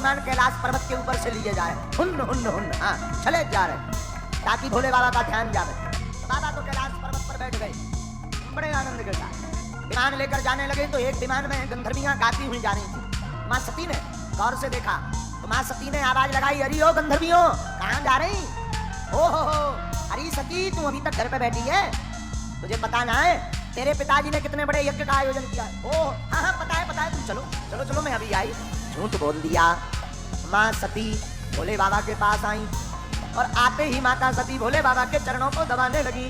विमान कैलाश पर्वत के ऊपर से लिए जाए, हुन्न हुन्न हुन्न, हाँ चले जा रहे, ताकि भोले बाबा का ध्यान जावे। बाबा तो कैलाश पर्वत पर बैठ गए, बड़े आनंद के साथ विमान लेकर जाने लगे। तो एक विमान में गंधर्वियां गाती हुई जा रही थी। माँ सती ने गौर से देखा तो माँ सती ने आवाज लगाई, अरे ओ गंधर्वियों, कहाँ जा रही? ओ हो, अरे सती तू अभी तक घर पे बैठी है, तुझे पता ना है तेरे पिताजी ने कितने बड़े यज्ञ का आयोजन किया? ओ हाँ पता है, तुम चलो चलो चलो, मैं अभी आई। झूठ बोल दिया। माँ सती भोले बाबा के पास आई और आते ही माता सती भोले बाबा के चरणों को दबाने लगी।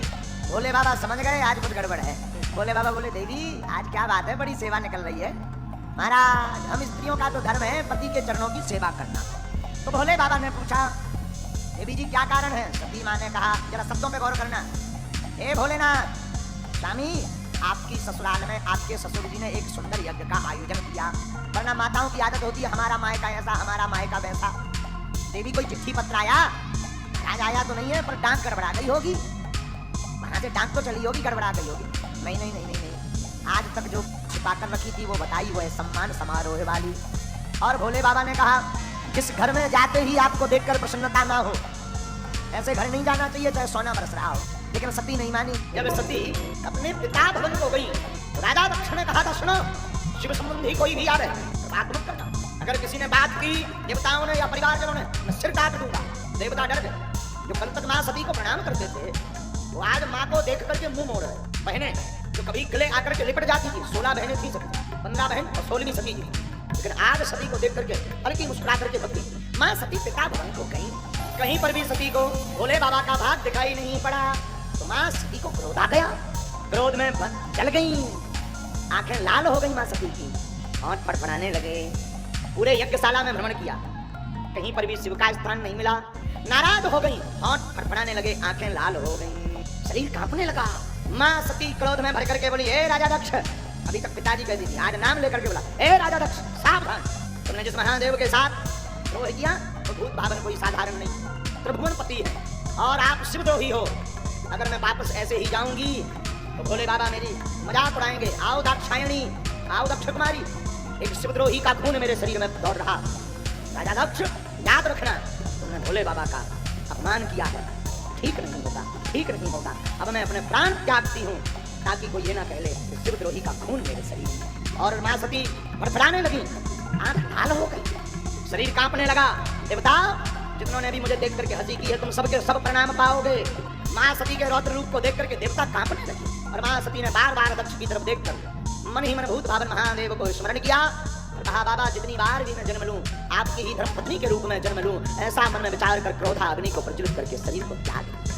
भोले बाबा समझ गए आज कुछ गड़बड़ है। भोले बाबा बोले, देवी आज क्या बात है, बड़ी सेवा निकल रही है। महाराज हम स्त्रियों का तो धर्म है पति के चरणों की सेवा करना। तो भोले बाबा ने पूछा, देवी जी क्या कारण है? सती माँ ने कहा, जरा शब्दों पे गौर करना, हे भोलेनाथ स्वामी, आपकी ससुराल में आपके ससुर जी ने एक सुंदर यज्ञ का आयोजन किया, वरना माताओं की आदत होती है हमारा मायका ऐसा, हमारा मायका वैसा। देवी कोई चिट्ठी पत्र आया? आज आया तो नहीं है, पर डांक गड़बड़ा गई होगी, वहां से डांक तो चली होगी, गड़बड़ा गई होगी। नहीं नहीं नहीं नहीं, आज तक जो छिपा कर रखी थी वो बताई, वो है सम्मान समारोह वाली। और भोले बाबा ने कहा, जिस घर में जाते ही आपको देखकर प्रसन्नता ना हो, ऐसे घर नहीं जाना चाहिए चाहे सोना बरस रहा हो। लेकिन सती नहीं मानी। जब सती अपने पिता भवन को गई, राजा दक्ष ने कहा था, सुनो शिव संबंधी कोई भी आवे बात मत करना, अगर किसी ने बात की देवताओं ने या परिवारजनों ने, मैं सिर काट दूंगा। देवता डर गए। जो कल तक माँ सती को प्रणाम करते थे वो आज माँ को देख करके मुंह मोड़ रहे। बहनें जो कभी गले आकर के लिपट जाती थी, 16 बहनें थी सती, 15 बहन और 16वीं सती थी, लेकिन आज सती को देख करके हल्की मुस्कुरा करके भगती। माँ सती पिता भवन को गई, कहीं पर भी सती को भोले बाबा का भाग दिखाई नहीं पड़ा। तो माँ सती को क्रोध आ गया, क्रोध में जल गई, आंखें लाल हो गई माँ सती की, होंठ फड़फड़ाने लगे। पूरे यज्ञशाला में भ्रमण किया, कहीं पर भी शिव का स्थान नहीं मिला। नाराज हो गई, होंठ फड़फड़ाने लगे, आंखें लाल हो गई, शरीर कांपने लगा। माँ सती क्रोध में भर करके बोली, ए राजा दक्ष, अभी तक पिताजी कहती थी, आज नाम लेकर के बोला, ए राजा दक्ष सावधान, तुमने जिस महादेव के साथ द्रोह किया तो भूत भावन कोई साधारण नहीं, त्रिभुवन पति है और आप शिवद्रोही हो। अगर मैं वापस ऐसे ही जाऊंगी तो भोले बाबा मेरी मजाक उड़ाएंगे। आओ दाक्षायणी, आओ दक्ष कुमारी, एक शिवद्रोही का खून मेरे शरीर में दौड़ रहा। राजा दक्ष याद रखना, तुमने भोले बाबा का अपमान किया है, ठीक नहीं होता, ठीक नहीं होता। अब मैं अपने प्राण त्यागती हूँ ताकि कोई ये ना कह ले शिवद्रोही का खून मेरे शरीर में। और माँ सती फड़फड़ाने लगी, आंख लाल हो गई, शरीर कांपने लगा। देवता जितनों ने भी मुझे देख करके हंसी की है, तुम सबके सब प्रणाम पाओगे। माँ सती के रौद्र रूप को देख करके देवता कांपने लगे और माँ सती ने बार बार दक्ष की तरफ देखकर मन ही मन भूत भावन महादेव को स्मरण किया और कहा, बाबा जितनी बार भी मैं जन्म लूं आपकी ही धर्मपत्नी के रूप में जन्म लूं, ऐसा मन में विचार कर क्रोधा अग्नि को प्रज्वलित करके शरीर को त्याग